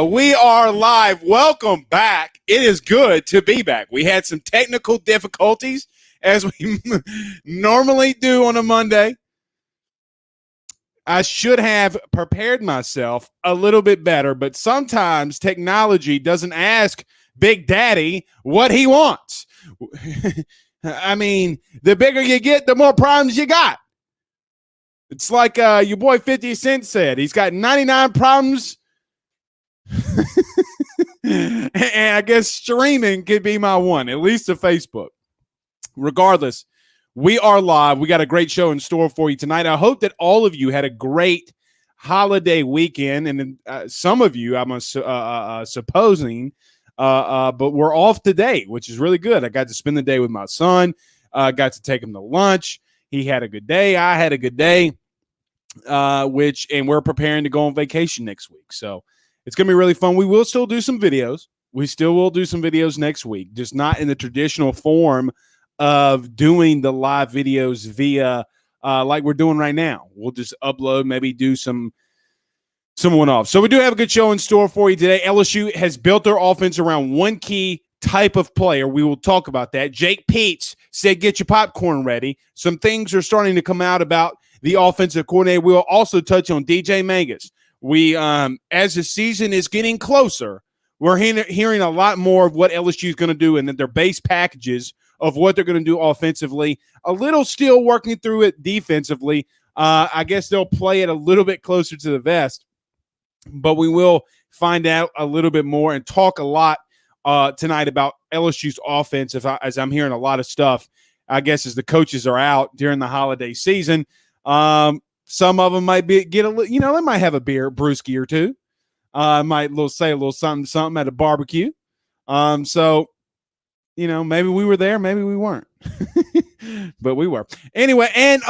We are live. Welcome back. It is good to be back. We had some technical difficulties, as we normally do on a Monday. I should have prepared myself a little bit better, but sometimes technology doesn't ask Big Daddy what he wants. I mean, the bigger you get, the more problems you got. It's like your boy 50 Cent said. He's got 99 problems. And I guess streaming could be my one, at least to Facebook. Regardless, we are live. We got a great show in store for you tonight. I hope that all of you had a great holiday weekend, and some of you, I'm supposing, but we're off today, which is really good. I got to spend the day with my son. Got to take him to lunch. He had a good day. I had a good day, and we're preparing to go on vacation next week. So it's going to be really fun. We will still do some videos. We still will do some videos next week, just not in the traditional form of doing the live videos via like we're doing right now. We'll just upload, maybe do some one-off. So we do have a good show in store for you today. LSU has built their offense around one key type of player. We will talk about that. Jake Peetz said, get your popcorn ready. Some things are starting to come out about the offensive coordinator. We will also touch on DJ Mangus. We, as the season is getting closer, we're hearing a lot more of what LSU is going to do and their base packages of what they're going to do offensively. A little still working through it defensively. I guess they'll play it a little bit closer to the vest, but we will find out a little bit more and talk a lot tonight about LSU's offense. As I'm hearing a lot of stuff, I guess as the coaches are out during the holiday season, some of them might get a little, they might have a brewski or two. Might say a little something at a barbecue. So, maybe we were there, maybe we weren't, but we were anyway. And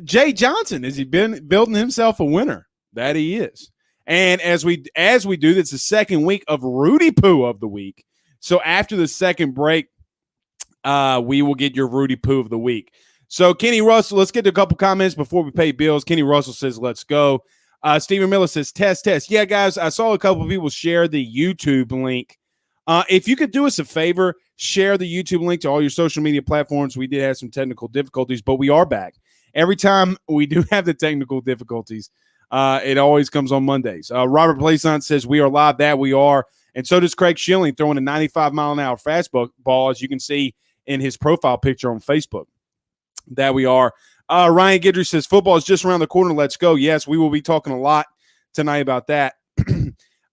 Jay Johnson, has he been building himself a winner? That he is. And as we do, that's the second week of Rudy Poo of the week. So after the second break, we will get your Rudy Poo of the week. So Kenny Russell, let's get to a couple comments before we pay bills. Kenny Russell says, let's go. Stephen Miller says, test. Yeah, guys, I saw a couple of people share the YouTube link. If you could do us a favor, share the YouTube link to all your social media platforms. We did have some technical difficulties, but we are back. Every time we do have the technical difficulties, it always comes on Mondays. Robert Plaisant says, we are live. That we are. And so does Craig Schilling, throwing a 95-mile-an-hour fastball, as you can see in his profile picture on Facebook. That we are. Ryan Guidry says, football is just around the corner. Let's go. Yes, we will be talking a lot tonight about that.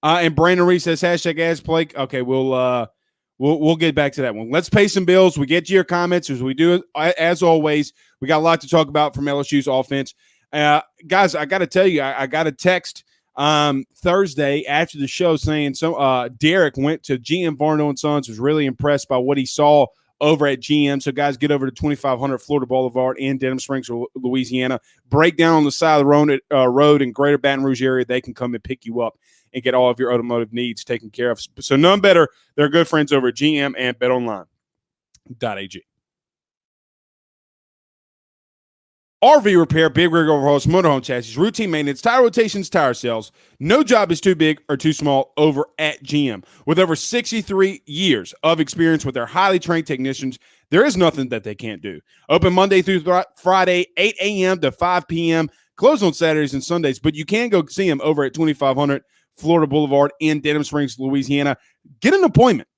And Brandon Reese says, #AsPlay. Okay, we'll get back to that one. Let's pay some bills. We get to your comments as we do. As always, we got a lot to talk about from LSU's offense. Guys, I got to tell you, I got a text Thursday after the show saying Derek went to GM Varno & Sons, was really impressed by what he saw over at GM. So, guys, get over to 2500 Florida Boulevard in Denham Springs, Louisiana. Break down on the side of the road in Greater Baton Rouge area. They can come and pick you up and get all of your automotive needs taken care of. So, none better. They're good friends over at GM and BetOnline.ag. RV repair, big rig overhauls, motorhome chassis, routine maintenance, tire rotations, tire sales. No job is too big or too small over at GM. With over 63 years of experience with their highly trained technicians, there is nothing that they can't do. Open Monday through Friday, 8 a.m. to 5 p.m. Closed on Saturdays and Sundays, but you can go see them over at 2500 Florida Boulevard in Denham Springs, Louisiana. Get an appointment.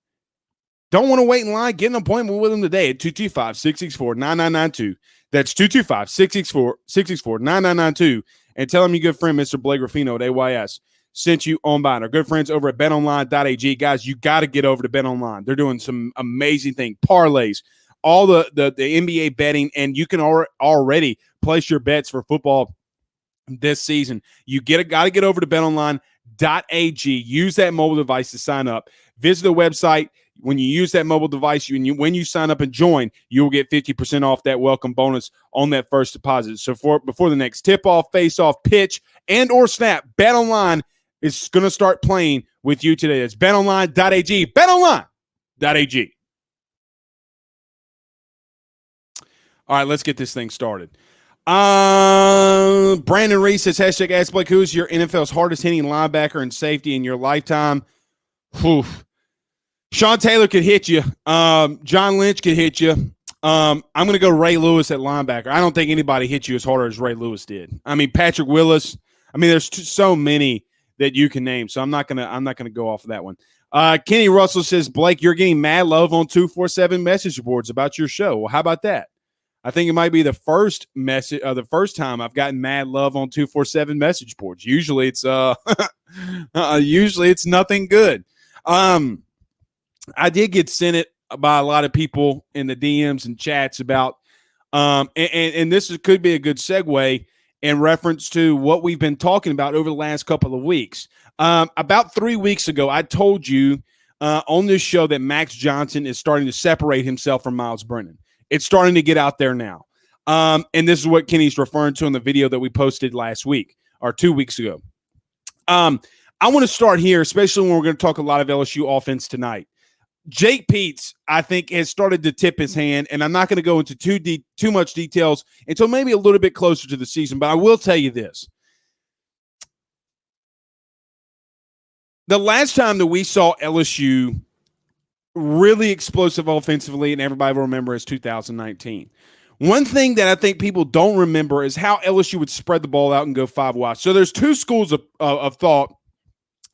Don't want to wait in line? Get an appointment with them today at 225-664-9992. That's 225-664-9992. And tell them your good friend, Mr. Blake Ruffino at AYS, sent you on by. Our good friends over at betonline.ag. Guys, you got to get over to BetOnline. They're doing some amazing things. Parlays, all the NBA betting, and you can already place your bets for football this season. You got to get over to betonline.ag. Use that mobile device to sign up. Visit the website. When you use that mobile device, when you sign up and join, you will get 50% off that welcome bonus on that first deposit. So before the next tip-off, face-off, pitch, and or snap, BetOnline is going to start playing with you today. That's betonline.ag. betonline.ag. All right, let's get this thing started. Brandon Reese says, hashtag Ask Blake, who's your NFL's hardest hitting linebacker and safety in your lifetime? Whew. Sean Taylor could hit you. John Lynch could hit you. I'm going to go Ray Lewis at linebacker. I don't think anybody hit you as hard as Ray Lewis did. I mean, Patrick Willis. I mean, there's so many that you can name, so I'm not gonna go off of that one. Kenny Russell says, Blake, you're getting mad love on 247 message boards about your show. Well, how about that? I think it might be the first time I've gotten mad love on 247 message boards. Usually it's usually it's nothing good. I did get sent it by a lot of people in the DMs and chats about and this could be a good segue in reference to what we've been talking about over the last couple of weeks. About 3 weeks ago, I told you on this show that Max Johnson is starting to separate himself from Miles Brennan. It's starting to get out there now. And this is what Kenny's referring to in the video that we posted last week or 2 weeks ago. I want to start here, especially when we're going to talk a lot of LSU offense tonight. Jake Peetz, I think, has started to tip his hand, and I'm not going to go into too much details until maybe a little bit closer to the season, but I will tell you this. The last time that we saw LSU really explosive offensively, and everybody will remember, is 2019. One thing that I think people don't remember is how LSU would spread the ball out and go 5 wide. So there's two schools of thought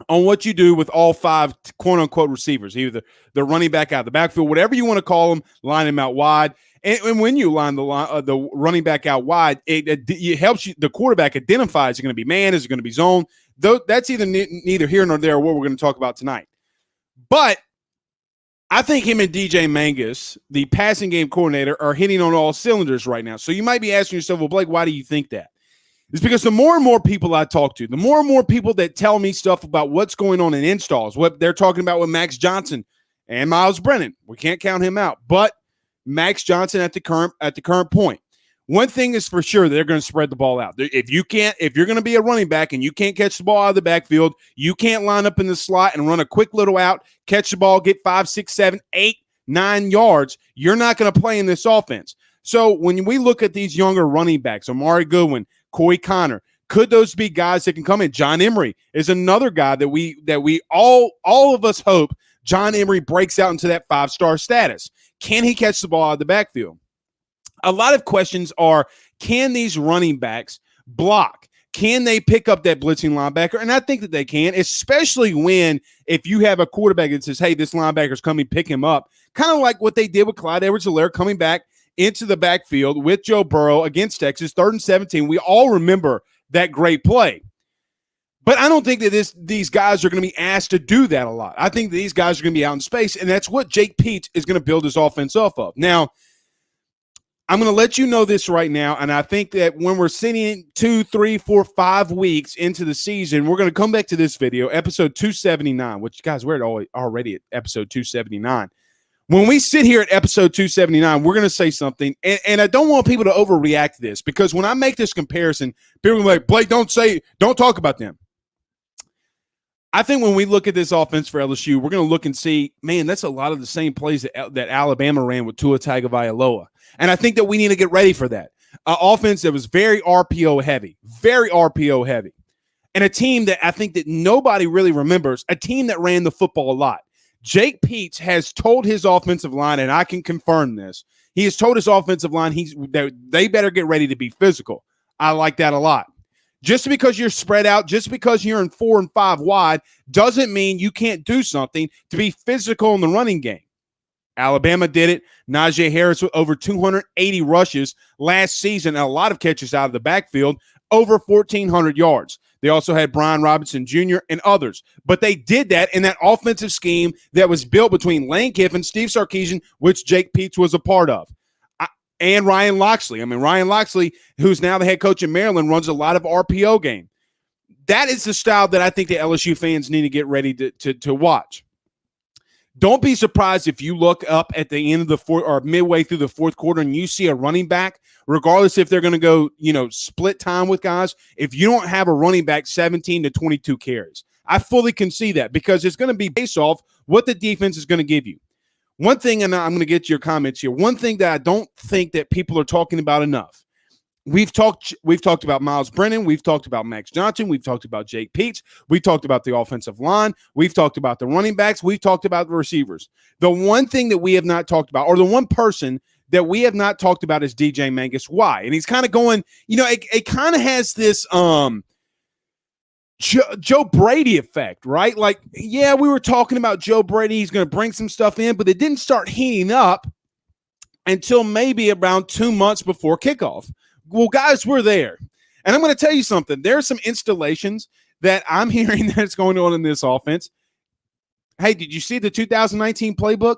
on what you do with all 5 quote-unquote receivers, either the running back out of the backfield, whatever you want to call them, line them out wide. And when you line the running back out wide, it helps you. The quarterback identifies is it going to be man, is it going to be zone. That's either neither here nor there what we're going to talk about tonight. But I think him and DJ Mangus, the passing game coordinator, are hitting on all cylinders right now. So you might be asking yourself, well, Blake, why do you think that? It's because the more and more people I talk to, the more and more people that tell me stuff about what's going on in installs, what they're talking about with Max Johnson and Miles Brennan. We can't count him out, but Max Johnson at the current point. One thing is for sure, they're going to spread the ball out. If you're going to be a running back and you can't catch the ball out of the backfield, you can't line up in the slot and run a quick little out, catch the ball, get 5, 6, 7, 8, 9 yards. You're not going to play in this offense. So when we look at these younger running backs, Amari Goodwin, Corey Connor, could those be guys that can come in? John Emery is another guy that we all of us hope John Emery breaks out into that 5-star status. Can he catch the ball out of the backfield? A lot of questions are, can these running backs block? Can they pick up that blitzing linebacker? And I think that they can, especially if you have a quarterback that says, hey, this linebacker's coming, pick him up. Kind of like what they did with Clyde Edwards-Helaire coming back into the backfield with Joe Burrow against Texas, 3rd and 17. We all remember that great play. But I don't think that these guys are going to be asked to do that a lot. I think that these guys are going to be out in space, and that's what Jake Peetz is going to build his offense off of. Now, I'm going to let you know this right now, and I think that when we're sitting 2, 3, 4, 5 weeks into the season, we're going to come back to this video, episode 279, which, guys, we're already at episode 279. When we sit here at episode 279, we're going to say something, and I don't want people to overreact to this, because when I make this comparison, people are like, Blake, don't talk about them. I think when we look at this offense for LSU, we're going to look and see, man, that's a lot of the same plays that Alabama ran with Tua Tagovailoa. And I think that we need to get ready for that. Offense that was very RPO heavy. And a team that I think that nobody really remembers, a team that ran the football a lot. Jake Peetz has told his offensive line, and I can confirm this, he has told his offensive line that they better get ready to be physical. I like that a lot. Just because you're spread out, just because you're in 4 and 5 wide, doesn't mean you can't do something to be physical in the running game. Alabama did it. Najee Harris with over 280 rushes last season and a lot of catches out of the backfield, over 1,400 yards. They also had Brian Robinson Jr. and others. But they did that in that offensive scheme that was built between Lane Kiffin, Steve Sarkisian, which Jake Peetz was a part of, and Ryan Loxley. I mean, Ryan Loxley, who's now the head coach in Maryland, runs a lot of RPO game. That is the style that I think the LSU fans need to get ready to watch. Don't be surprised if you look up at the end of the fourth or midway through the fourth quarter and you see a running back, regardless if they're going to go, split time with guys, if you don't have a running back 17 to 22 carries. I fully can see that because it's going to be based off what the defense is going to give you. One thing, and I'm going to get to your comments here, one thing that I don't think that people are talking about enough, We've talked about Miles Brennan. We've talked about Max Johnson. We've talked about Jake Peetz. We've talked about the offensive line. We've talked about the running backs. We've talked about the receivers. The one thing that we have not talked about, or the one person that we have not talked about, is DJ Mangus. Why? And he's kind of going, it kind of has this Joe Brady effect, right? Like, yeah, we were talking about Joe Brady. He's going to bring some stuff in, but it didn't start heating up until maybe around 2 months before kickoff. Well, guys, we're there. And I'm going to tell you something. There are some installations that I'm hearing that's going on in this offense. Hey, did you see the 2019 playbook?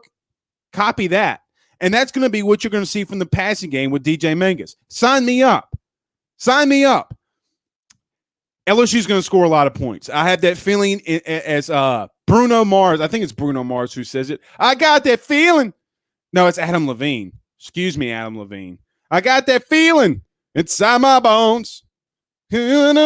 Copy that. And that's going to be what you're going to see from the passing game with DJ Mangus. Sign me up. Sign me up. LSU's going to score a lot of points. I have that feeling as Bruno Mars. I think it's Bruno Mars who says it. I got that feeling. No, it's Adam Levine. Excuse me, Adam Levine. I got that feeling inside my bones. We're going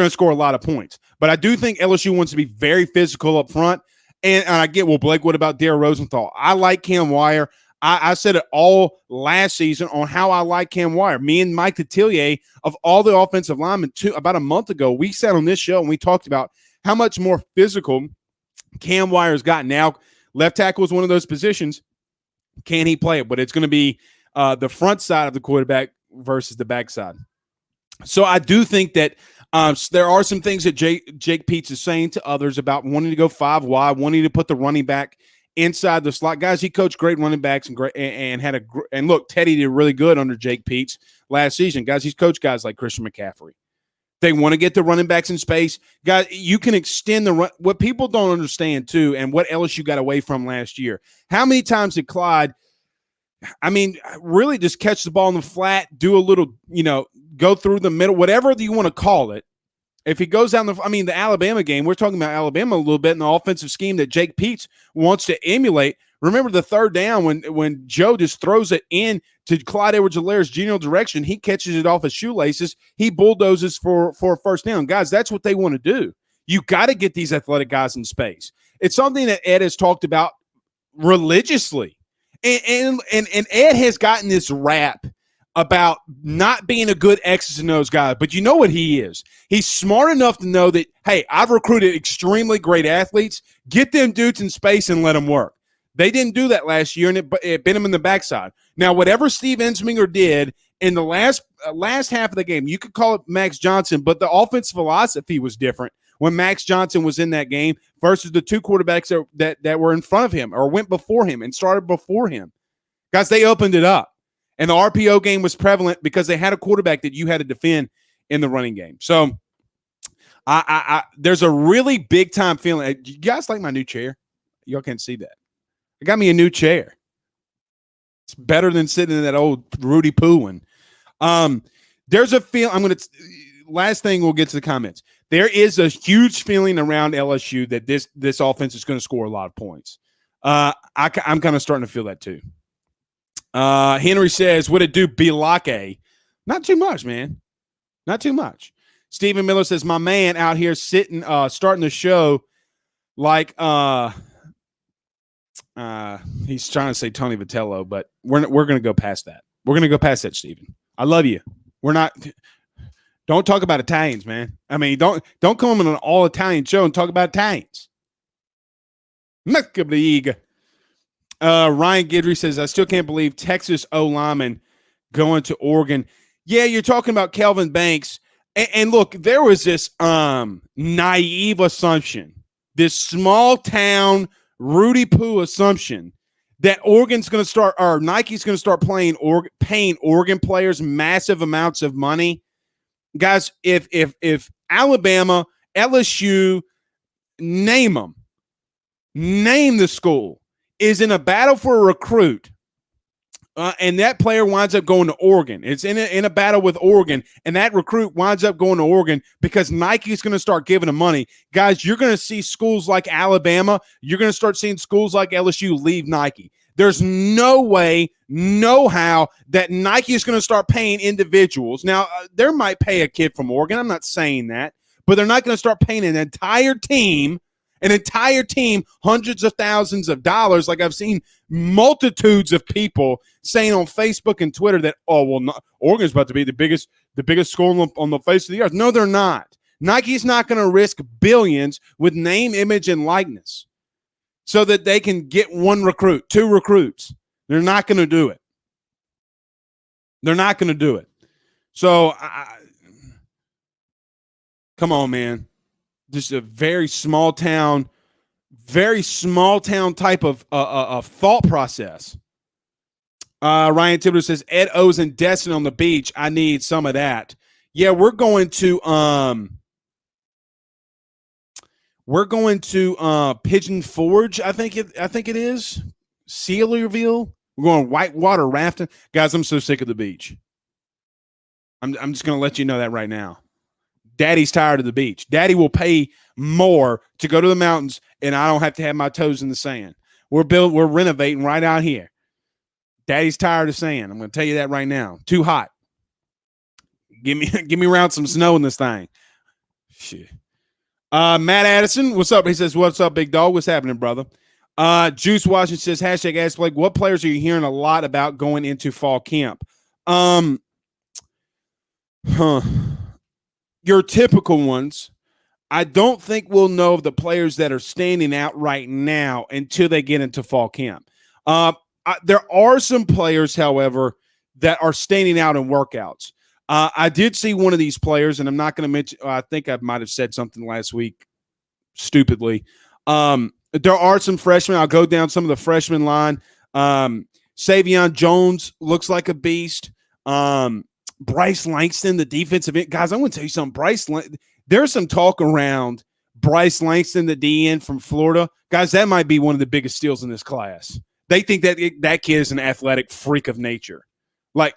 to score a lot of points. But I do think LSU wants to be very physical up front. And I get, well, Blake, what about Darrell Rosenthal? I like Cam Wire. I said it all last season on how I like Cam Wire. Me and Mike Detillier, of all the offensive linemen, about a month ago, we sat on this show and we talked about how much more physical Cam Wire's got. Now, left tackle is one of those positions. Can he play it? But it's going to be the front side of the quarterback versus the backside. So I do think that there are some things that Jake Peetz is saying to others about wanting to go 5 wide, wanting to put the running back inside the slot. Guys, he coached great running backs and look, Teddy did really good under Jake Peetz last season. Guys, he's coached guys like Christian McCaffrey. They want to get the running backs in space. Guys, you can extend the run. What people don't understand, too, and what LSU got away from last year, how many times did Clyde, really just catch the ball in the flat, do a little, go through the middle, whatever you want to call it. If he goes down the Alabama game, we're talking about Alabama a little bit in the offensive scheme that Jake Peetz wants to emulate. Remember the third down when Joe just throws it in to Clyde Edwards-Helaire's general direction, he catches it off his shoelaces, he bulldozes for a first down. Guys, that's what they want to do. You got to get these athletic guys in space. It's something that Ed has talked about religiously. And Ed has gotten this rap about not being a good X's and O's guy, but you know what he is. He's smart enough to know that, hey, I've recruited extremely great athletes. Get them dudes in space and let them work. They didn't do that last year, and it bit him in the backside. Now, whatever Steve Ensminger did in the last half of the game, you could call it Max Johnson, but the offensive philosophy was different when Max Johnson was in that game versus the two quarterbacks that were in front of him or went before him and started before him. Guys, they opened it up. And the RPO game was prevalent because they had a quarterback that you had to defend in the running game. So there's a really big time feeling. You guys like my new chair? Y'all can't see that. I got me a new chair. It's better than sitting in that old Rudy Poo one. There's a feeling. Last thing, we'll get to the comments. There is a huge feeling around LSU that this offense is going to score a lot of points. I'm kind of starting to feel that too. Henry says, what it do, Bilake? Not too much, man. Not too much. Stephen Miller says, my man out here sitting, starting the show like he's trying to say Tony Vitello, but we're going to go past that. We're going to go past that, Stephen. I love you. Don't talk about Italians, man. I mean, don't come on an all Italian show and talk about Italians. Ryan Guidry says, I still can't believe Texas O-lineman going to Oregon. Yeah, you're talking about Kelvin Banks. And look, there was this naive assumption, this small town Rudy Poo assumption that Oregon's going to start, or Nike's going to start paying Oregon players massive amounts of money. Guys, if Alabama, LSU, name the school, is in a battle for a recruit, and that player winds up going to Oregon. It's in a battle with Oregon, and that recruit winds up going to Oregon because Nike's going to start giving them money. Guys, you're going to see schools like Alabama. You're going to start seeing schools like LSU leave Nike. There's no way, no how that Nike is going to start paying individuals. Now, they might pay a kid from Oregon. I'm not saying that, but they're not going to start paying an entire team An entire team, hundreds of thousands of dollars. Like I've seen multitudes of people saying on Facebook and Twitter that, oh, well, not, Oregon's about to be the biggest school on the face of the earth. No, they're not. Nike's not going to risk billions with name, image, and likeness so that they can get one recruit, two recruits. They're not going to do it. They're not going to do it. So, come on, man. Just a very small town type of thought process. Ryan Thibodeau says, Ed O's and Destin on the beach. I need some of that. Yeah, we're going to Pigeon Forge, I think it is. Sealerville. We're going whitewater rafting. Guys, I'm so sick of the beach. I'm just going to let you know that right now. Daddy's tired of the beach. Daddy will pay more to go to the mountains, and I don't have to have my toes in the sand. We're renovating right out here. Daddy's tired of sand. I'm going to tell you that right now. Too hot. Give me around some snow in this thing. Shit. Matt Addison, what's up? He says, what's up, big dog? What's happening, brother? Juice Washington says, hashtag Ask Blake, what players are you hearing a lot about going into fall camp? Your typical ones. I don't think we'll know of the players that are standing out right now until they get into fall camp. There are some players, however, that are standing out in workouts. I did see one of these players, and I'm not going to mention – I think I might have said something last week stupidly. There are some freshmen. I'll go down some of the freshman line. Savion Jones looks like a beast. Bryce Langston, the defensive end. Guys, I want to tell you something. There's some talk around Bryce Langston, the DN from Florida. Guys, that might be one of the biggest steals in this class. They think that kid is an athletic freak of nature. Like,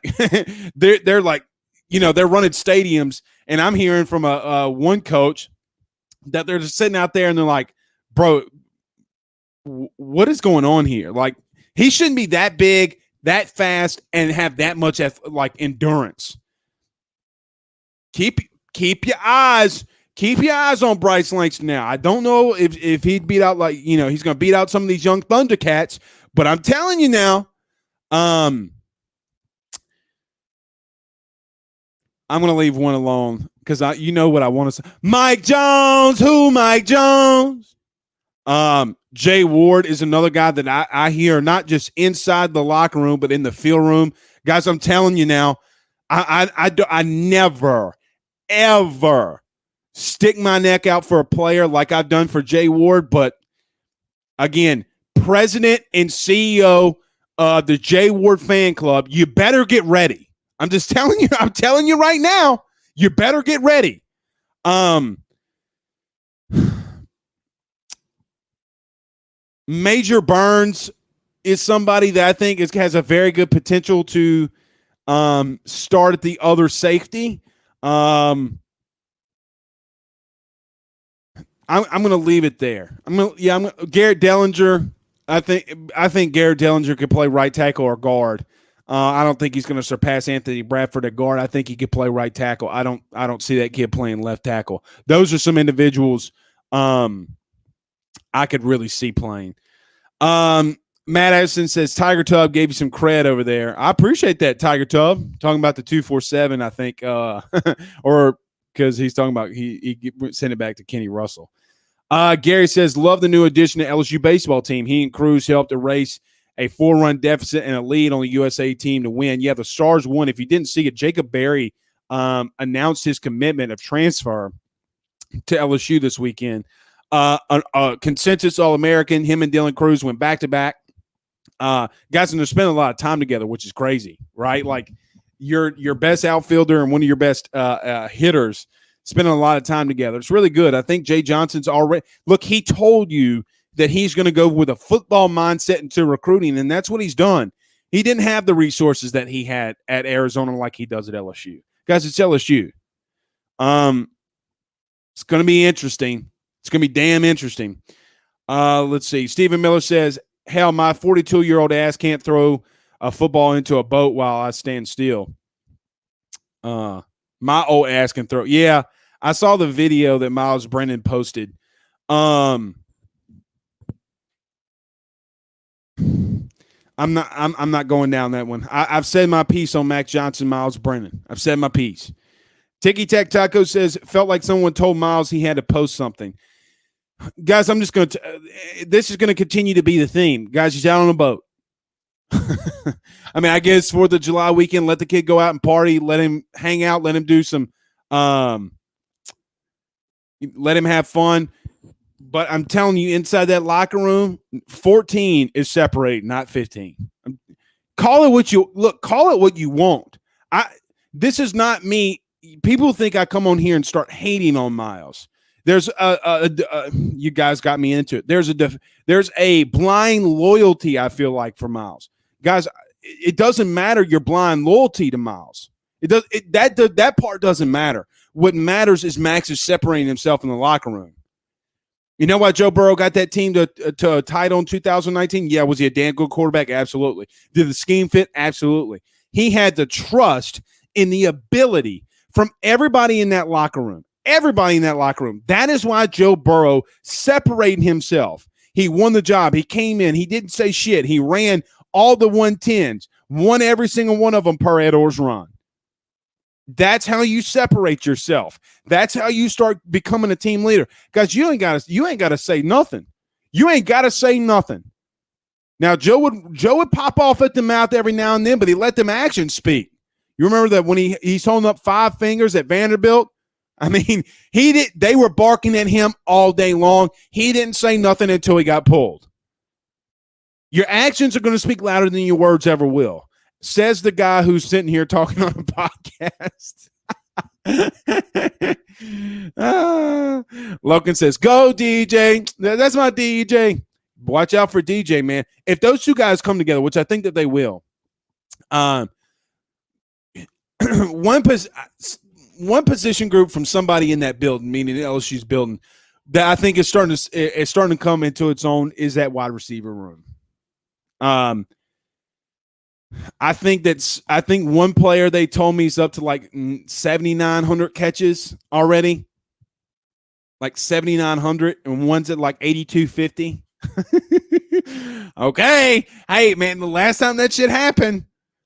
they're like, they're running stadiums, and I'm hearing from a one coach that they're just sitting out there, and they're like, bro, what is going on here? Like, he shouldn't be that big, that fast, and have that much endurance. Keep your eyes on Bryce Langston now. I don't know if he'd beat out he's going to beat out some of these young Thundercats, but I'm telling you now, I'm going to leave one alone because you know what I want to say. Mike Jones, who Mike Jones? Jay Ward is another guy that I hear not just inside the locker room, but in the field room. Guys, I'm telling you now, I never, ever stick my neck out for a player like I've done for Jay Ward. But again, president and CEO of the Jay Ward fan club, you better get ready. I'm just telling you, right now, you better get ready. Major Burns is somebody that I think has a very good potential to start at the other safety. I'm going to leave it there. Garrett Dellinger. I think Garrett Dellinger could play right tackle or guard. I don't think he's going to surpass Anthony Bradford at guard. I think he could play right tackle. I don't see that kid playing left tackle. Those are some individuals I could really see playing. Matt Addison says Tiger Tub gave you some cred over there. I appreciate that, Tiger Tub. Talking about the 247, I think, or because he's talking about he sent it back to Kenny Russell. Gary says, love the new addition to LSU baseball team. He and Cruz helped erase a 4-run deficit and a lead on the USA team to win. Yeah, the Stars won. If you didn't see it, Jacob Berry announced his commitment of transfer to LSU this weekend. A consensus All-American. Him and Dylan Cruz went back-to-back. Guys, and they're spending a lot of time together, which is crazy, right? Like, your best outfielder and one of your best hitters spending a lot of time together. It's really good. I think Jay Johnson's already – look, he told you that he's going to go with a football mindset into recruiting, and that's what he's done. He didn't have the resources that he had at Arizona like he does at LSU. Guys, it's LSU. It's going to be interesting. It's going to be damn interesting. Let's see. Stephen Miller says, hell, my 42-year-old ass can't throw a football into a boat while I stand still. My old ass can throw. Yeah, I saw the video that Miles Brennan posted. I'm not going down that one. I've said my piece on Mac Johnson, Miles Brennan. I've said my piece. Tiki Tac Taco says, felt like someone told Miles he had to post something. Guys, I'm just going to, this is going to continue to be the theme. Guys, he's out on a boat. I mean, I guess 4th of July weekend, let the kid go out and party, let him hang out, let him do some, let him have fun. But I'm telling you, inside that locker room, 14 is separated, not 15. Call it what you want. This is not me. People think I come on here and start hating on Miles. There's you guys got me into it. There's a blind loyalty I feel like for Miles. Guys, it doesn't matter your blind loyalty to Miles. That part doesn't matter. What matters is Max is separating himself in the locker room. You know why Joe Burrow got that team to a title in 2019? Yeah, was he a damn good quarterback? Absolutely. Did the scheme fit? Absolutely. He had the trust in the ability from everybody in that locker room. Everybody in that locker room. That is why Joe Burrow separated himself. He won the job. He came in. He didn't say shit. He ran all the 110s, won every single one of them per Ed Orgeron. That's how you separate yourself. That's how you start becoming a team leader. Guys, you ain't got to say nothing. You ain't got to say nothing. Now, Joe would pop off at the mouth every now and then, but he let them actions speak. You remember that when he's holding up 5 fingers at Vanderbilt? I mean, they were barking at him all day long. He didn't say nothing until he got pulled. Your actions are going to speak louder than your words ever will. Says the guy who's sitting here talking on a podcast. Logan says, go, DJ. That's my DJ. Watch out for DJ, man. If those two guys come together, which I think that they will, one position group from somebody in that building, meaning LSU's building, that I think is starting to come into its own is that wide receiver room. I think one player they told me is up to like 7,900 catches already, like 7,900, and one's at like 8,250. Okay, hey man, the last time that shit happened,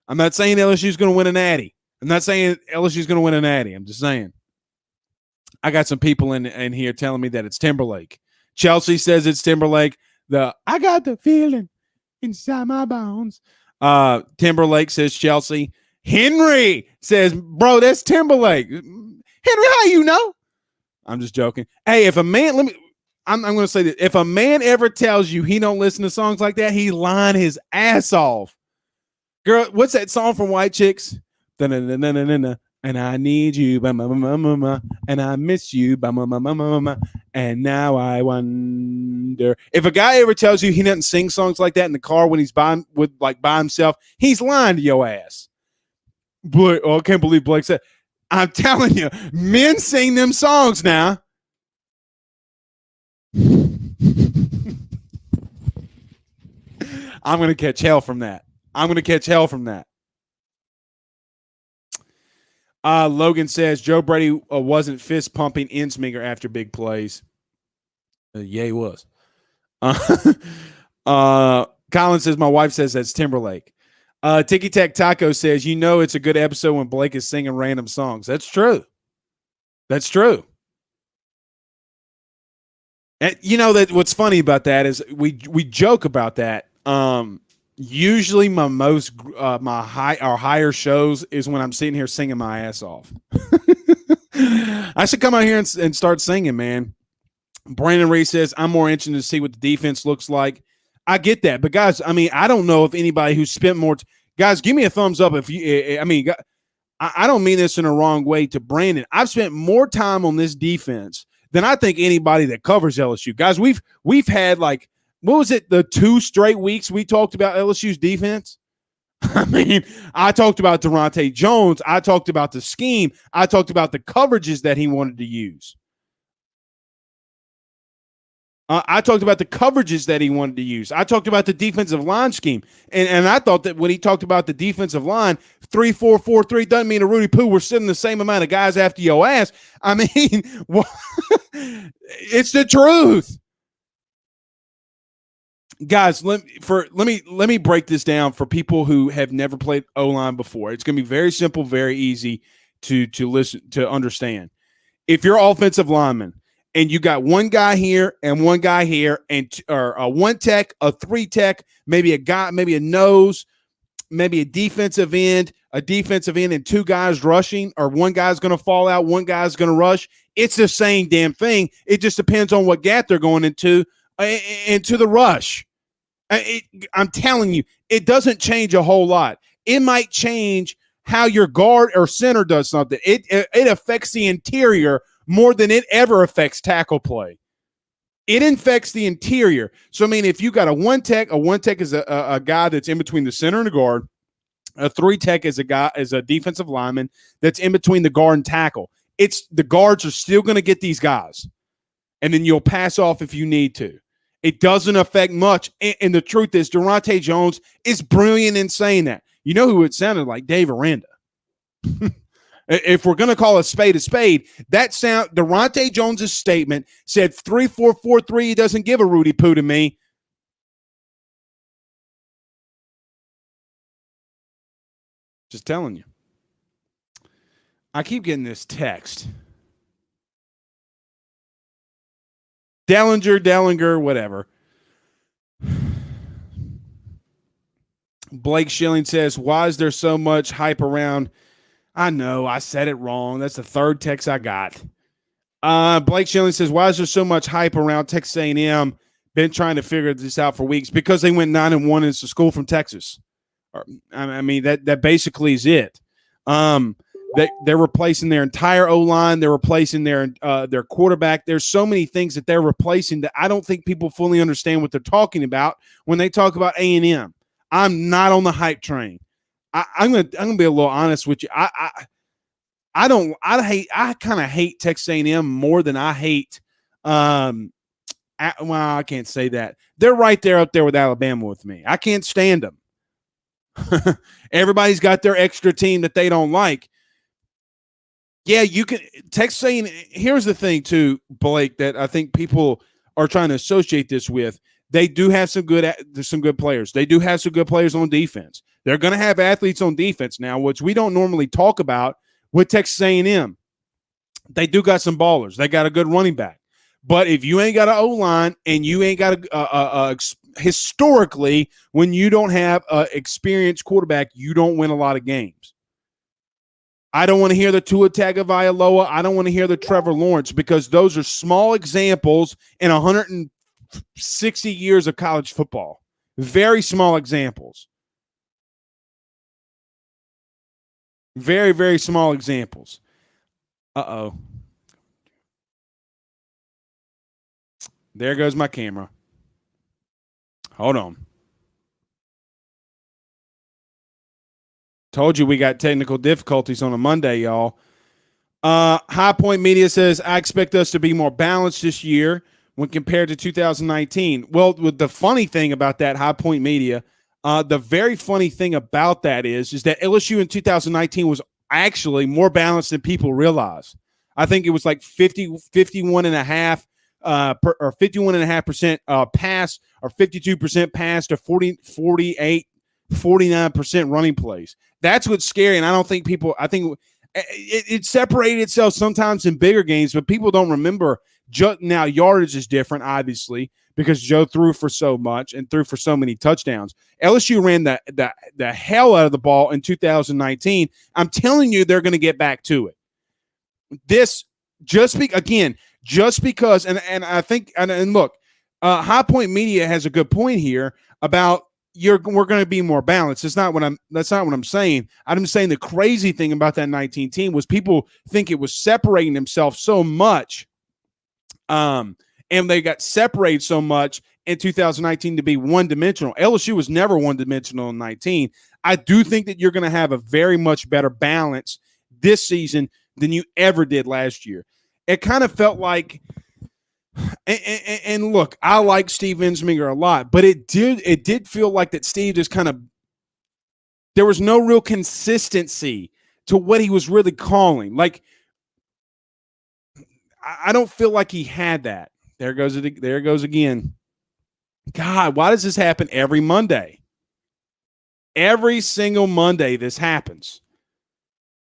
I'm not saying LSU's going to win a natty. I'm not saying LSU's going to win a natty. I'm just saying. I got some people in here telling me that it's Timberlake. Chelsea says it's Timberlake. I got the feeling inside my bones. Timberlake says Chelsea. Henry says, bro, that's Timberlake. Henry, how you know? I'm just joking. Hey, if a man, I'm going to say this. If a man ever tells you he don't listen to songs like that, he lying his ass off. Girl, what's that song from White Chicks? And I need you, and I miss you, and now I wonder. If a guy ever tells you he doesn't sing songs like that in the car when he's by himself, he's lying to your ass. Boy, I can't believe Blake said. I'm telling you, men sing them songs now. I'm going to catch hell from that. Logan says Joe Brady wasn't fist pumping Ensminger after big plays. Yeah, he was. Colin says my wife says that's Timberlake. Tiki Tac Taco says it's a good episode when Blake is singing random songs. That's true. And that what's funny about that is we joke about that. Usually my higher shows is when I'm sitting here singing my ass off. I should come out here and start singing, man. Brandon Reed says, I'm more interested to see what the defense looks like. I get that. But, guys, I mean, I don't know if anybody who spent more guys, give me a thumbs up if you – I mean, I don't mean this in a wrong way to Brandon. I've spent more time on this defense than I think anybody that covers LSU. Guys, we've had like – what was it, the 2 straight weeks we talked about LSU's defense? I mean, I talked about Durante Jones. I talked about the scheme. I talked about the coverages that he wanted to use. I talked about the coverages that he wanted to use. I talked about the defensive line scheme. And I thought that when he talked about the defensive line, 3-4-4-3 doesn't mean a Rudy Poo we're sending the same amount of guys after your ass. I mean, it's the truth. Guys, let me break this down for people who have never played O-line before. It's going to be very simple, very easy to listen to understand. If you're offensive lineman and you got one guy here and one guy here, and or a one tech, a three tech, maybe a guy, maybe a nose, maybe a defensive end, and two guys rushing, or one guy's going to fall out, one guy's going to rush. It's the same damn thing. It just depends on what gap they're going into the rush. I'm telling you, it doesn't change a whole lot. It might change how your guard or center does something. It affects the interior more than it ever affects tackle play. It infects the interior. So, I mean, if you got a one tech is a guy that's in between the center and the guard. A three tech is a defensive lineman that's in between the guard and tackle. It's the guards are still going to get these guys, and then you'll pass off if you need to. It doesn't affect much. And the truth is, Durante Jones is brilliant in saying that. You know who it sounded like? Dave Aranda. If we're going to call a spade, Durante Jones's statement said 3-4-4-3. He doesn't give a Rudy Poo to me. Just telling you. I keep getting this text. Dellinger, whatever. Blake Schilling says, why is there so much hype around? I know, I said it wrong. That's the third text I got. Blake Schilling says, why is there so much hype around Texas A&M? Been trying to figure this out for weeks. Because they went 9-1 and it's a school from Texas. I mean, that basically is it. They're replacing their entire O-line. They're replacing their quarterback. There's so many things that they're replacing that I don't think people fully understand what they're talking about when they talk about A&M. I'm not on the hype train. I'm gonna be a little honest with you. I kind of hate Texas A&M more than I hate. Well, I can't say that. They're right there up there with Alabama with me. I can't stand them. Everybody's got their extra team that they don't like. Yeah, you can Texas A&M. Here's the thing too, Blake, that I think people are trying to associate this with. They do have some good players. They do have some good players on defense. They're going to have athletes on defense now, which we don't normally talk about with Texas A&M. They do got some ballers. They got a good running back. But if you ain't got an O-line and you ain't got historically, when you don't have an experienced quarterback, you don't win a lot of games. I don't want to hear the Tua Tagovailoa. I don't want to hear the Trevor Lawrence, because those are small examples in 160 years of college football. Very small examples. Very, very small examples. Uh-oh. There goes my camera. Hold on. Told you we got technical difficulties on a Monday, y'all. High Point Media says, I expect us to be more balanced this year when compared to 2019. Well, the funny thing about that, High Point Media, the very funny thing about that is that LSU in 2019 was actually more balanced than people realize. I think it was like 51.5% or 51.5% pass, or 52% pass, to 49% running plays. That's what's scary. And I think it separated itself sometimes in bigger games, but people don't remember. Now, yardage is different, obviously, because Joe threw for so much and threw for so many touchdowns. LSU ran the hell out of the ball in 2019. I'm telling you, they're going to get back to it. This just because, and I think, and look, High Point Media has a good point here about we're going to be more balanced. That's not what I'm saying. I'm saying the crazy thing about that 19 team was people think it was separating themselves so much. And they got separated so much in 2019 to be one-dimensional. LSU was never one-dimensional in 19. I do think that you're going to have a very much better balance this season than you ever did last year. It kind of felt like, and look, I like Steve Ensminger a lot, but it did feel like that Steve just kind of, there was no real consistency to what he was really calling. Like, I don't feel like he had that. There goes again. God, why does this happen every Monday? Every single Monday this happens.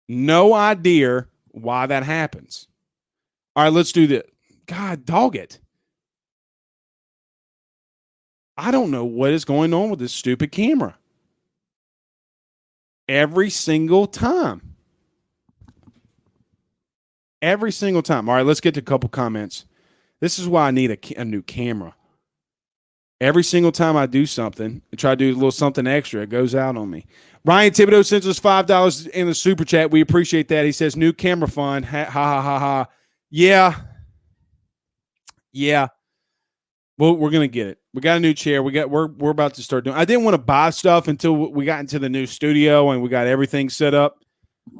No idea why that happens. All right, let's do this. God, dog it. I don't know what is going on with this stupid camera. Every single time. Every single time. All right, let's get to a couple comments. This is why I need a new camera. Every single time I do something, I try to do a little something extra, it goes out on me. Ryan Thibodeau sends us $5 in the super chat. We appreciate that. He says, new camera fund. Ha ha ha ha. Yeah. Yeah. Well, we're gonna get it. We got a new chair. We're about to start doing. I didn't want to buy stuff until we got into the new studio and we got everything set up.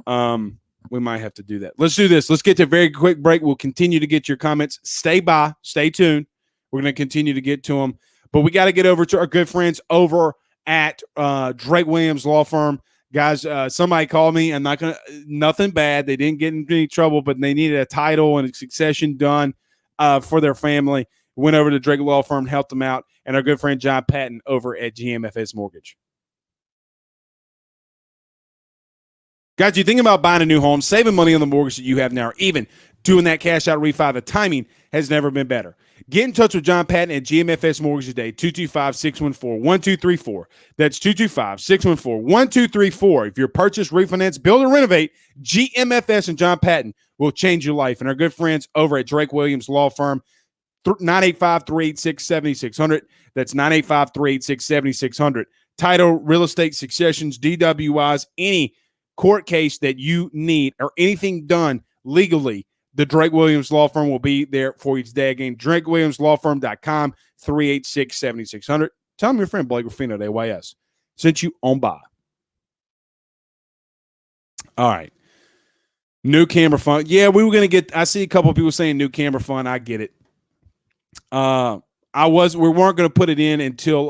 We might have to do that. Let's do this. Let's get to a very quick break. We'll continue to get your comments. Stay tuned. We're gonna continue to get to them. But we got to get over to our good friends over at Drake Williams Law Firm. Guys, somebody called me. I'm not going to – nothing bad. They didn't get in any trouble, but they needed a title and a succession done for their family. Went over to Drake Law Firm, helped them out, and our good friend John Patton over at GMFS Mortgage. Guys, you think about buying a new home, saving money on the mortgage that you have now, or even doing that cash out refi, the timing has never been better. Get in touch with John Patton at GMFS Mortgage today, 225-614-1234. That's 225-614-1234. If your purchase, refinance, build, or renovate, GMFS and John Patton will change your life. And our good friends over at Drake Williams Law Firm, 985-386-7600. That's 985-386-7600. Title, real estate, successions, DWIs, any court case that you need or anything done legally, the Drake Williams Law Firm will be there for you today. Again, DrakeWilliamsLawFirm.com, 386-7600. Tell them your friend Blake Ruffino at AYS sent you on by. All right. New camera fund. Yeah, we were going to get – I see a couple of people saying new camera fund. I get it. We weren't going to put it in until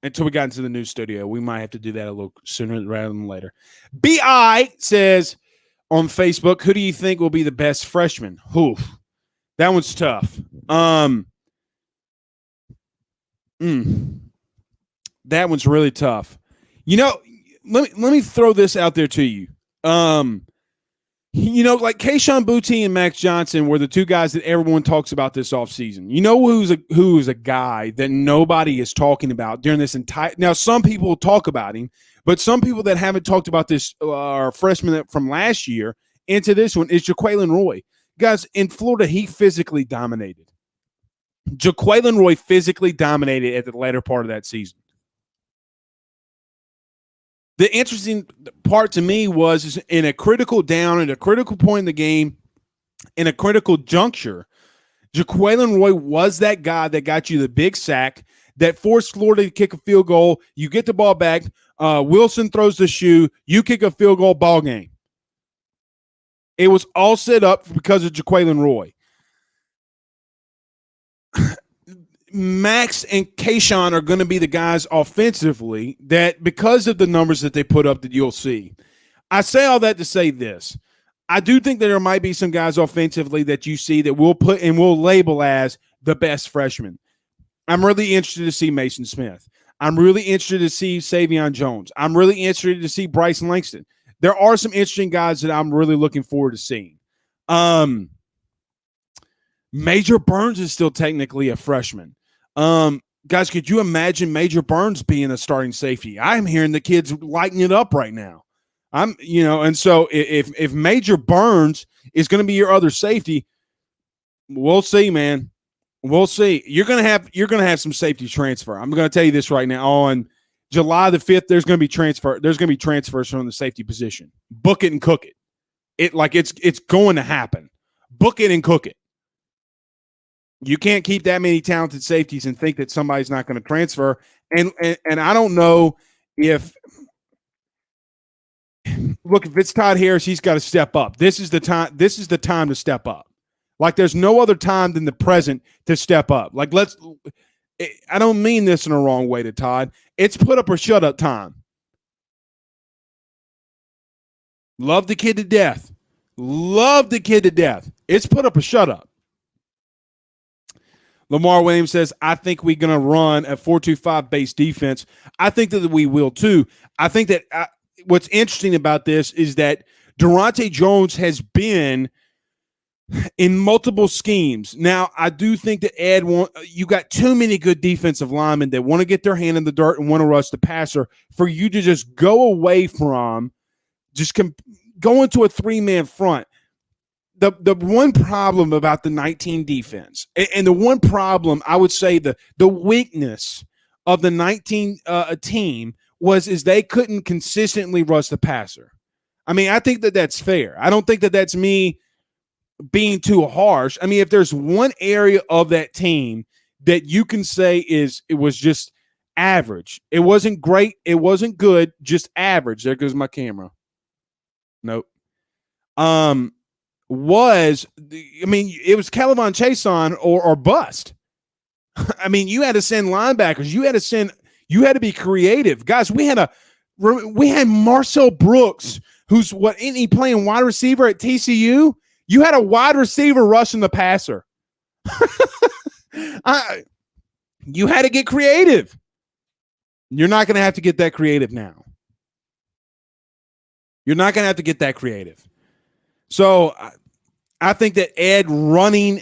we got into the new studio. We might have to do that a little sooner rather than later. BI says – on Facebook, who do you think will be the best freshman? That one's tough. That one's really tough. You know, let me throw this out there to you. Like Kayshon Boutte and Max Johnson were the two guys that everyone talks about this offseason. You know who's a guy that nobody is talking about during this entire – now, some people talk about him, but some people that haven't talked about this are freshmen from last year into this one is Jaquelin Roy. Guys, in Florida, he physically dominated. Jaquelin Roy physically dominated at the latter part of that season. The interesting part to me was in a critical down, at a critical point in the game, in a critical juncture, Jaquelin Roy was that guy that got you the big sack, that forced Florida to kick a field goal. You get the ball back. Wilson throws the shoe. You kick a field goal, ball game. It was all set up because of Jaquelin Roy. Max and Kayshon are going to be the guys offensively that because of the numbers that they put up that you'll see. I say all that to say this. I do think that there might be some guys offensively that you see that we'll put and we'll label as the best freshmen. I'm really interested to see Mason Smith. I'm really interested to see Savion Jones. I'm really interested to see Bryson Langston. There are some interesting guys that I'm really looking forward to seeing. Major Burns is still technically a freshman. Guys, could you imagine Major Burns being a starting safety? I'm hearing the kids lighting it up right now. And so if Major Burns is going to be your other safety, we'll see, man. We'll see. You're gonna have some safety transfer. I'm going to tell you this right now. On July the 5th, there's going to be transfers from the safety position. Book it and cook it. It's going to happen. Book it and cook it. You can't keep that many talented safeties and think that somebody's not going to transfer. And I don't know if it's Todd Harris, he's got to step up. This is the time to step up. Like there's no other time than the present to step up. Like I don't mean this in a wrong way to Todd. It's put up or shut up time. Love the kid to death. It's put up or shut up. Lamar Williams says, I think we're going to run a 4-2-5 base defense. I think that we will too. I think that what's interesting about this is that Durante Jones has been in multiple schemes. Now, I do think that you got too many good defensive linemen that want to get their hand in the dirt and want to rush the passer for you to just go away from just go into a three-man front. The one problem about the 19 defense, and the one problem I would say the weakness of the 19 team is they couldn't consistently rush the passer. I mean, I think that that's fair. I don't think that that's me being too harsh. I mean, if there's one area of that team that you can say it was just average, it wasn't great, it wasn't good, just average. There goes my camera. Nope. It was Calvin Chason or bust. I mean, you had to send linebackers. You had to be creative. Guys, we had Marcel Brooks, who's he playing wide receiver at TCU? You had a wide receiver rushing the passer. You had to get creative. You're not going to have to get that creative now. You're not going to have to get that creative. So I think that Ed running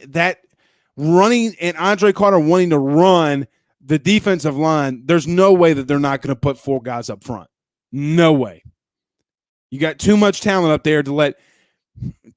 and Andre Carter wanting to run the defensive line, there's no way that they're not going to put four guys up front. No way. You got too much talent up there to let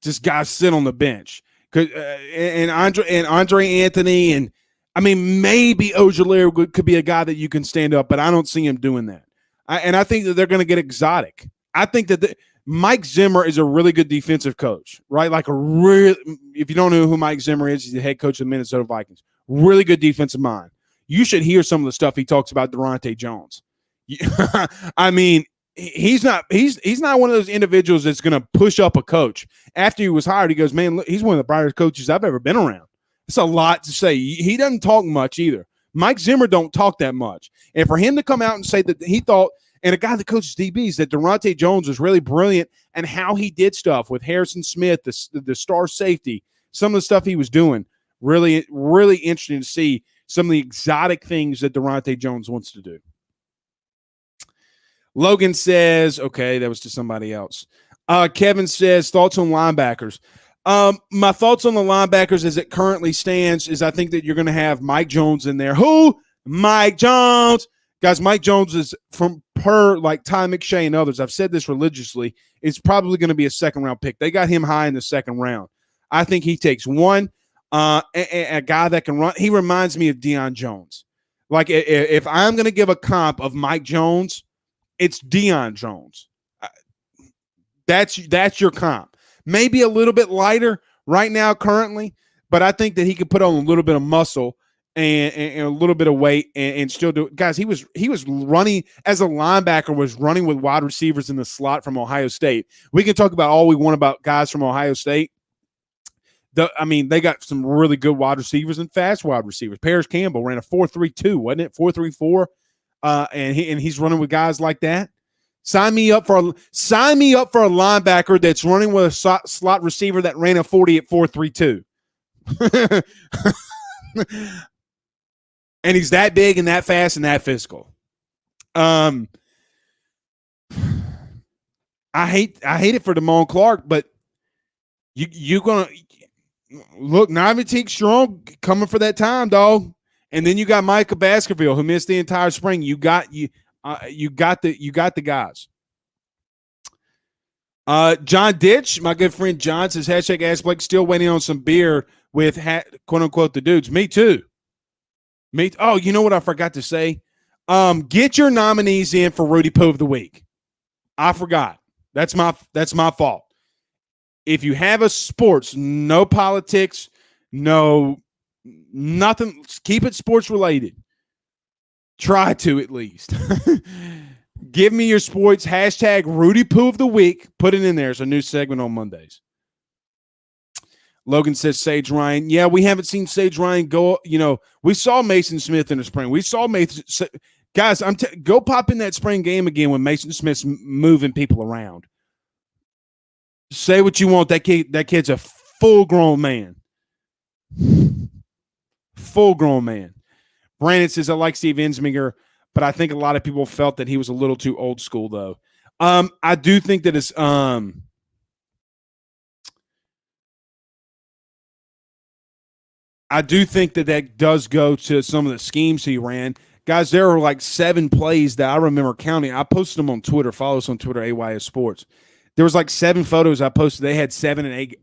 just guys sit on the bench. And Andre Anthony, and I mean, maybe Ojulari could be a guy that you can stand up, but I don't see him doing that. I think that they're going to get exotic. I think that Mike Zimmer is a really good defensive coach, right? If you don't know who Mike Zimmer is, he's the head coach of the Minnesota Vikings. Really good defensive mind. You should hear some of the stuff he talks about Durante Jones. I mean, he's not one of those individuals that's going to push up a coach. After he was hired, he goes, man, look, he's one of the brightest coaches I've ever been around. It's a lot to say. He doesn't talk much either. Mike Zimmer don't talk that much. And for him to come out and say that he thought, and a guy that coaches DBs, that Durante Jones was really brilliant and how he did stuff with Harrison Smith, the star safety, some of the stuff he was doing, really, really interesting to see some of the exotic things that Durante Jones wants to do. Logan says, okay, that was to somebody else. Kevin says, thoughts on linebackers. My thoughts on the linebackers as it currently stands is I think that you're going to have Mike Jones in there. Who? Mike Jones. Guys, Mike Jones is like Ty McShay and others. I've said this religiously. It's probably going to be a second-round pick. They got him high in the second round. I think he takes one. A guy that can run. He reminds me of Deion Jones. Like if I'm going to give a comp of Mike Jones, it's Deion Jones. That's your comp. Maybe a little bit lighter right now currently, but I think that he could put on a little bit of muscle and a little bit of weight and still do it. Guys, he was running as a linebacker, was running with wide receivers in the slot from Ohio State. We can talk about all we want about guys from Ohio State. They got some really good wide receivers and fast wide receivers. Paris Campbell ran a 4.32, wasn't it? 4.34. And he's running with guys like that. Sign me up for a linebacker that's running with a slot receiver that ran a 40 at 4.32. And he's that big and that fast and that physical. I hate it for Damone Clark, but you're gonna look. Navitique Strong coming for that time, dog. And then you got Micah Baskerville, who missed the entire spring. You got the guys. John Ditch, my good friend John, says hashtag Ask Blake, still waiting on some beer with quote unquote the dudes. Me too. Oh, you know what I forgot to say? Get your nominees in for Rudy Poo of the week. I forgot. That's my fault. If you have a sports, no politics, no nothing, keep it sports related. Try to at least. Give me your sports. Hashtag Rudy Poo of the week. Put it in there. It's a new segment on Mondays. Logan says Sage Ryan. Yeah, we haven't seen Sage Ryan go. We saw Mason Smith in the spring. We saw Mason. Guys, go pop in that spring game again when Mason Smith's moving people around. Say what you want. That kid's a full-grown man. full-grown man. Brandon says, I like Steve Ensminger, but I think a lot of people felt that he was a little too old school, though. I do think that it's I do think that does go to some of the schemes he ran. Guys, there were like 7 plays that I remember counting. I posted them on Twitter. Follow us on Twitter, AYS Sports. There was like 7 photos I posted. They had 7 and 8,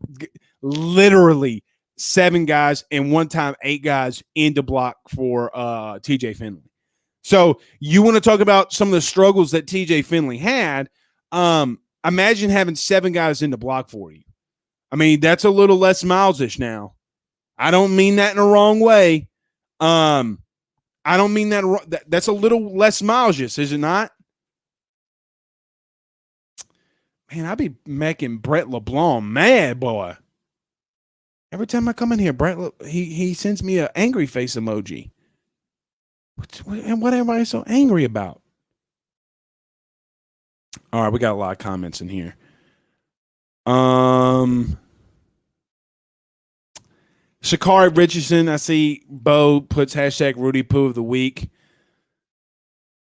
literally 7 guys, and one time 8 guys in the block for TJ Finley. So you want to talk about some of the struggles that TJ Finley had. Imagine having 7 guys in the block for you. I mean, that's a little less miles-ish now. I don't mean that in a wrong way. I don't mean that. That's a little less miles-ish, is it not? Man, I be making Brett LeBlanc mad, boy. Every time I come in here, Brett, he sends me an angry face emoji. What everybody so angry about? All right, we got a lot of comments in here. Shakari Richardson, I see Bo puts hashtag Rudy Poo of the week.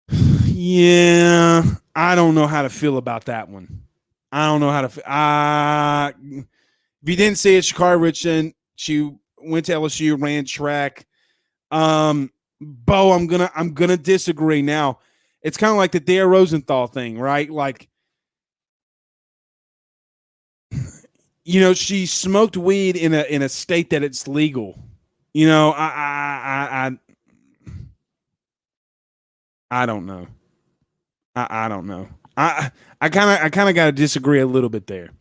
Yeah, I don't know how to feel about that one. I don't know how to feel. If you didn't see it, Shakari Richardson, she went to LSU, ran track. Bo, I'm gonna disagree. Now, it's kind of like the Dare Rosenthal thing, right? Like, you know, she smoked weed in a state that it's legal. You know, I don't know. I don't know. I kind of got to disagree a little bit there.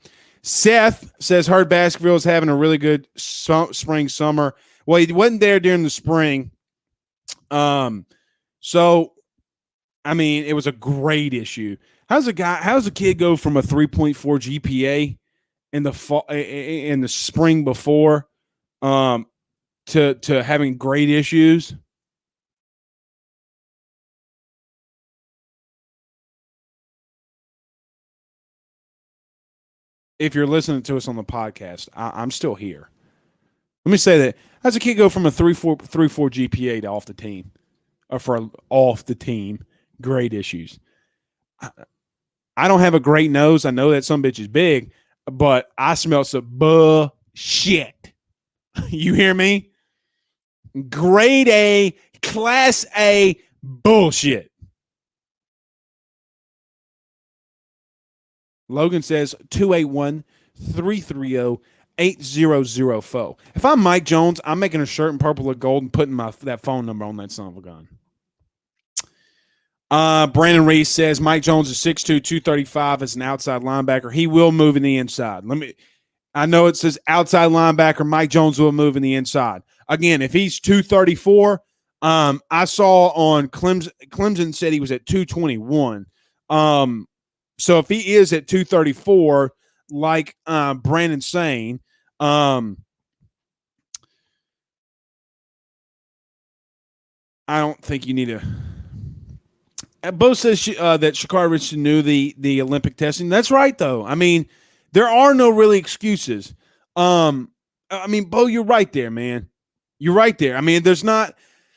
Seth says Herd Baskerville is having a really good spring summer. Well, he wasn't there during the spring. So I mean, it was a great issue. How's a kid go from a 3.4 GPA in the fall, in the spring before, to having great issues? If you're listening to us on the podcast, I'm still here. Let me say that. How's a kid go from a 3.4 GPA to off the team, or for off the team? Great issues. I don't have a great nose. I know that some bitch is big, but I smell some bullshit. You hear me? Grade A, class A bullshit. Logan says 281-330-8004. If I'm Mike Jones, I'm making a shirt in purple or gold and putting that phone number on that son of a gun. Brandon Reese says Mike Jones is 6'2", 235 as an outside linebacker. He will move in the inside. I know it says outside linebacker. Mike Jones will move in the inside. Again, if he's 234, I saw on Clemson said he was at 221. So if he is at 234, like Brandon's saying, I don't think you need to. Bo says that Shakari Richardson knew the Olympic testing. That's right, though. I mean, there are no really excuses. I mean, Bo, you're right there, man. You're right there. I mean, there's not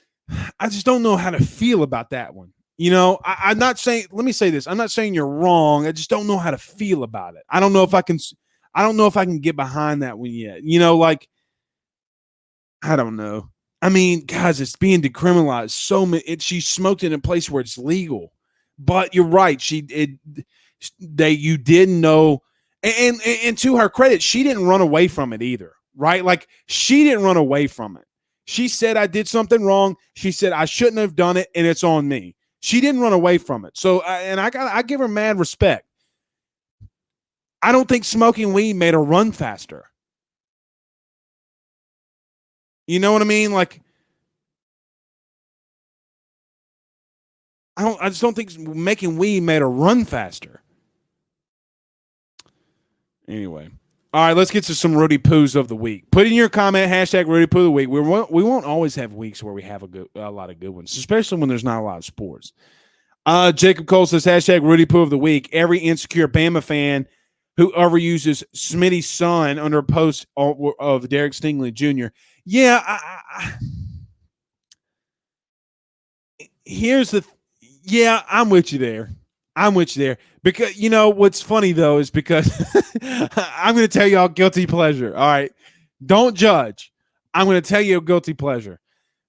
– I just don't know how to feel about that one. You know, I'm not saying – let me say this. I'm not saying you're wrong. I just don't know how to feel about it. I don't know if I can get behind that one yet. You know, like, I don't know. I mean, guys, it's being decriminalized. She smoked in a place where it's legal. But you're right. You didn't know. And to her credit, she didn't run away from it either, right? Like, she didn't run away from it. She said, I did something wrong. She said, I shouldn't have done it, and it's on me. She didn't run away from it. So, I give her mad respect. I don't think smoking weed made her run faster. You know what I mean? Like, I just don't think making weed made her run faster. Anyway. All right, let's get to some Rudy Poos of the week. Put in your comment, hashtag Rudy Poo of the week. We won't always have weeks where we have a lot of good ones, especially when there's not a lot of sports. Jacob Cole says, hashtag Rudy Poo of the week. Every insecure Bama fan who overuses Smitty's son under a post of Derek Stingley Jr. Yeah, here's the yeah, I'm with you there. I'm with you there. Because you know what's funny though is because I'm going to tell y'all guilty pleasure. All right. Don't judge. I'm going to tell you a guilty pleasure.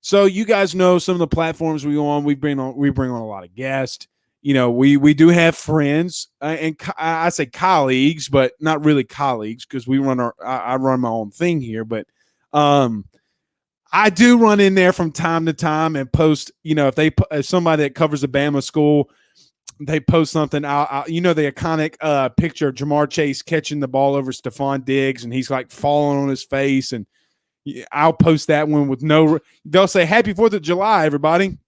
So you guys know some of the platforms we on. We bring on a lot of guests. You know, we do have friends and I say colleagues, but not really colleagues because we run I run my own thing here. But um, I do run in there from time to time and post. You know, if somebody that covers a Bama school, they post something. You know, the iconic picture of Jamar Chase catching the ball over Stephon Diggs, and he's like falling on his face. And I'll post that one with no. They'll say Happy 4th of July, everybody,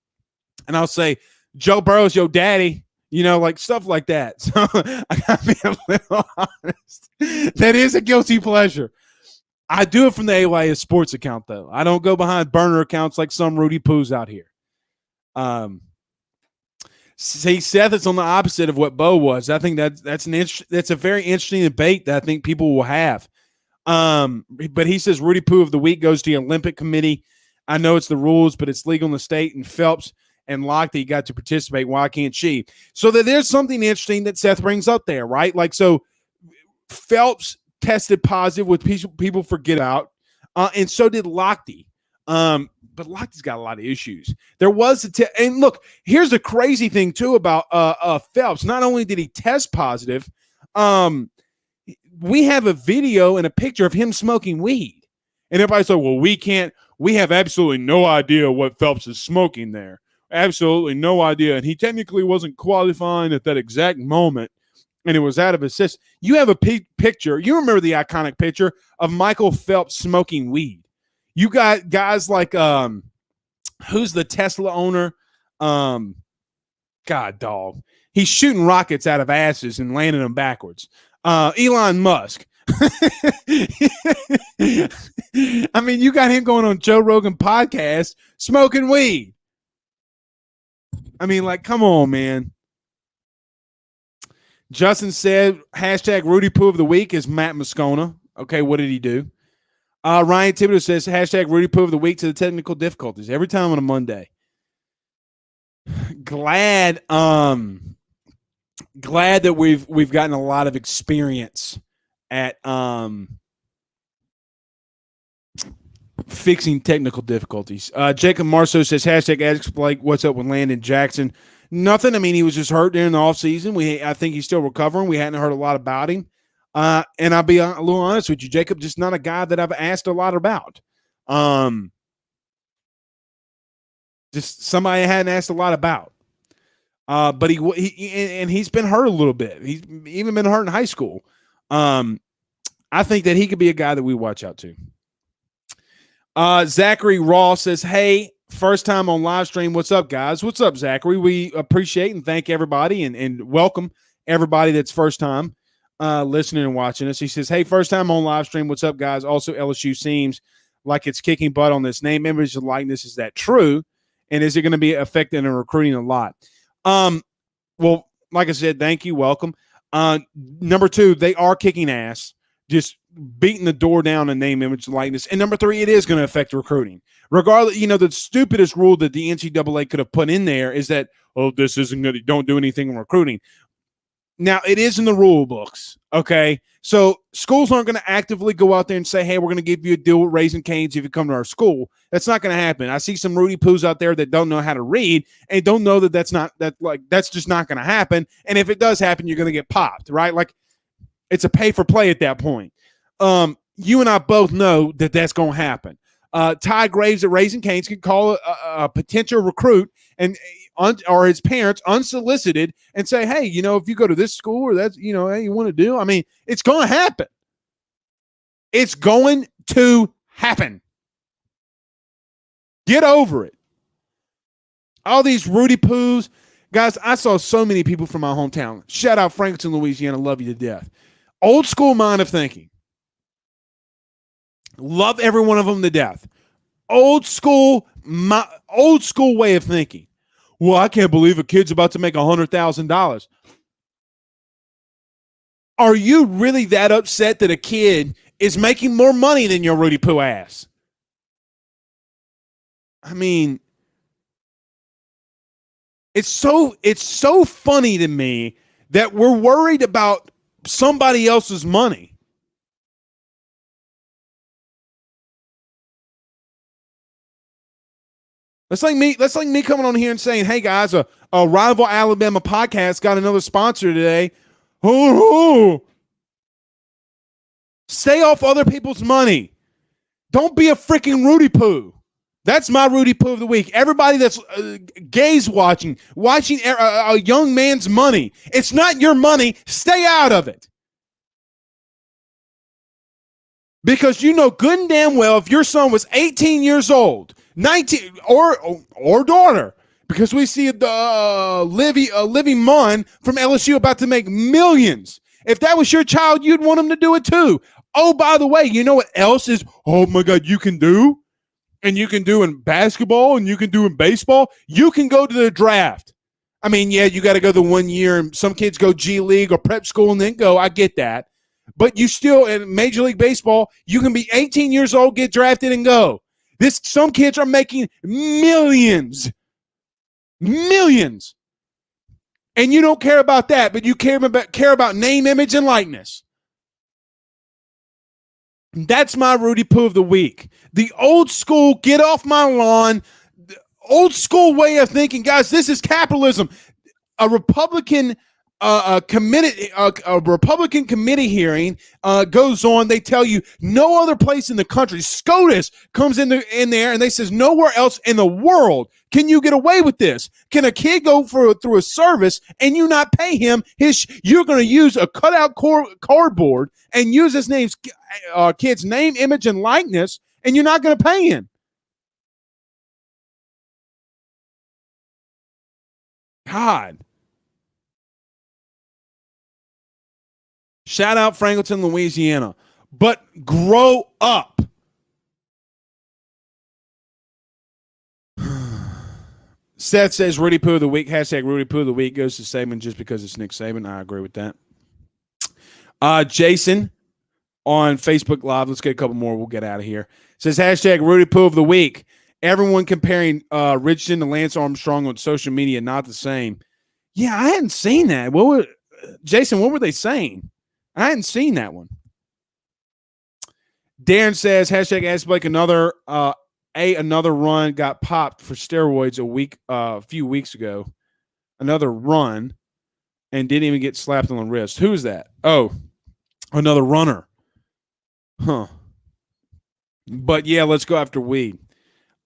and I'll say Joe Burrow's your daddy. You know, like stuff like that. So I gotta be a little honest. That is a guilty pleasure. I do it from the AYS Sports account, though. I don't go behind burner accounts like some Rudy Poos out here. See, Seth is on the opposite of what Bo was. I think that's a very interesting debate that I think people will have. But he says Rudy Poo of the week goes to the Olympic Committee. I know it's the rules, but it's legal in the state, and Phelps and Lochte got to participate. Why can't she? So there's something interesting that Seth brings up there, right? Like, so Phelps tested positive, which people forget about, and so did Lochte. But Lochte's got a lot of issues. There was and look, here's the crazy thing too about Phelps. Not only did he test positive, we have a video and a picture of him smoking weed, and everybody's like, "Well, we have absolutely no idea what Phelps is smoking there. Absolutely no idea, and he technically wasn't qualifying at that exact moment." And it was out of his system. You have a picture. You remember the iconic picture of Michael Phelps smoking weed. You got guys like who's the Tesla owner? God, dog. He's shooting rockets out of asses and landing them backwards. Elon Musk. I mean, you got him going on Joe Rogan podcast smoking weed. I mean, like, come on, man. Justin said, hashtag Rudy Poo of the week is Matt Moscona. Okay, what did he do? Ryan Thibodeau says, hashtag Rudy Poo of the week to the technical difficulties. Every time on a Monday. Glad that we've gotten a lot of experience at fixing technical difficulties. Jacob Marceau says, hashtag Ask Blake, what's up with Landon Jackson? Nothing. I mean, he was just hurt during the offseason. I think he's still recovering. We hadn't heard a lot about him. And I'll be a little honest with you, Jacob, just not a guy that I've asked a lot about. Just somebody I hadn't asked a lot about. But he's been hurt a little bit. He's even been hurt in high school. I think that he could be a guy that we watch out to. Zachary Ross says, hey, first time on live stream. What's up, guys? What's up, Zachary? We appreciate and thank everybody and welcome everybody that's first time listening and watching us. He says, hey, first time on live stream. What's up, guys? Also, LSU seems like it's kicking butt on this name, image, and likeness. Is that true? And is it going to be affecting and recruiting a lot? Well, like I said, thank you. Welcome. Number two, they are kicking ass, just beating the door down in name, image, and likeness. And number three, it is going to affect recruiting. Regardless, the stupidest rule that the NCAA could have put in there is that, this isn't good. Don't do anything in recruiting. Now, it is in the rule books, okay? So schools aren't going to actively go out there and say, hey, we're going to give you a deal with Raising Cane's if you come to our school. That's not going to happen. I see some Rudy Poos out there that don't know how to read and don't know that's just not going to happen. And if it does happen, you're going to get popped, right? Like, it's a pay for play at that point. You and I both know that that's going to happen. Ty Graves at Raising Cane's can call a potential recruit or his parents unsolicited and say, hey, if you go to this school or that's, hey, you want to do, I mean, it's going to happen. It's going to happen. Get over it. All these Rudy Poos. Guys, I saw so many people from my hometown. Shout out Franklinton, Louisiana. Love you to death. Old school mind of thinking. Love every one of them to death. Old school way of thinking. Well, I can't believe a kid's about to make $100,000. Are you really that upset that a kid is making more money than your Rudy Poo ass? I mean, It's so funny to me that we're worried about somebody else's money. That's like me coming on here and saying, "Hey guys, a rival Alabama podcast got another sponsor today." Oh, stay off other people's money. Don't be a freaking Rudy Poo. That's my Rudy Poo of the week. Everybody that's gaze watching a young man's money. It's not your money. Stay out of it. Because you know good and damn well if your son was 18 years old, 19 or daughter, because we see Livy Munn from LSU about to make millions. If that was your child, you'd want him to do it too. Oh, by the way, you know what else is, oh my God, you can do? And you can do in basketball and you can do in baseball? You can go to the draft. I mean, yeah, you got to go the 1 year, and some kids go G League or prep school and then go. I get that. But you still, in Major League Baseball, you can be 18 years old, get drafted, and go. Some kids are making millions. Millions. And you don't care about that, but you care about name, image, and likeness. That's my Rudy Poo of the week. The old school, get off my lawn, the old school way of thinking. Guys, this is capitalism. A Republican Republican committee hearing goes on. They tell you no other place in the country. SCOTUS comes in there and they says nowhere else in the world can you get away with this. Can a kid go through a service and you not pay him you're going to use a cutout cardboard and use his kid's name, image, and likeness, and you're not going to pay him. God. Shout out Franklinton, Louisiana. But grow up. Seth says Rudy Poo of the week. Hashtag Rudy Poo of the week goes to Saban just because it's Nick Saban. I agree with that. Jason on Facebook Live. Let's get a couple more. We'll get out of here. Says hashtag Rudy Poo of the week. Everyone comparing Richardson to Lance Armstrong on social media, not the same. Yeah, I hadn't seen that. Jason, what were they saying? I hadn't seen that one. Darren says, hashtag Ask Blake, another run got popped for steroids a few weeks ago. Another run and didn't even get slapped on the wrist. Who's that? Oh, another runner. Huh. But yeah, let's go after weed.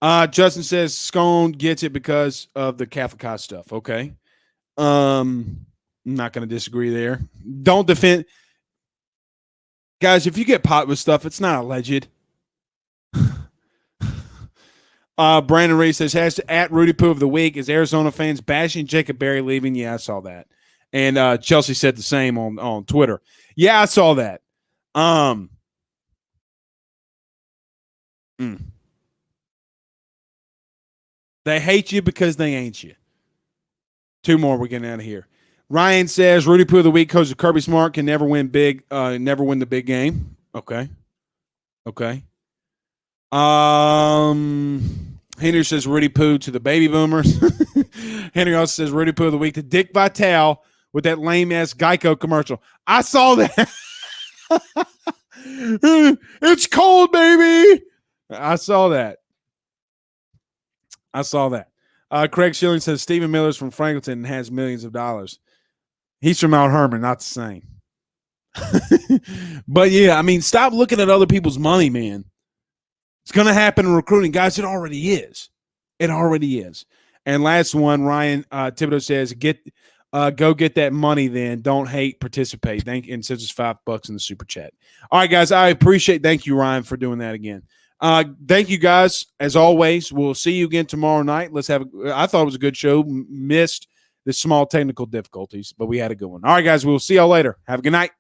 Justin says Scone gets it because of the Catholic High stuff. Okay. I'm not going to disagree there. Don't defend. Guys, if you get popped with stuff, it's not alleged. Brandon Reese says, at Rudy Poo of the week, is Arizona fans bashing Jacob Berry leaving? Yeah, I saw that. And Chelsea said the same on Twitter. Yeah, I saw that. They hate you because they ain't you. Two more, we're getting out of here. Ryan says Rudy Poo of the week, Coach Kirby Smart can never win the big game. Okay. Henry says Rudy Poo to the baby boomers. Henry also says Rudy Poo of the week to Dick Vitale with that lame ass Geico commercial. I saw that. It's cold, baby. I saw that. Craig Schilling says Stephen Miller's from Franklinton and has millions of dollars. He's from Mount Herman, not the same. But yeah, I mean, stop looking at other people's money, man. It's going to happen in recruiting. Guys, it already is. And last one, Ryan Thibodeau says, go get that money then. Don't hate, participate. And sends us $5 in the super chat. All right, guys, I appreciate. Thank you, Ryan, for doing that again. Thank you, guys. As always, we'll see you again tomorrow night. I thought it was a good show. Missed the small technical difficulties, but we had a good one. All right, guys, we'll see y'all later. Have a good night.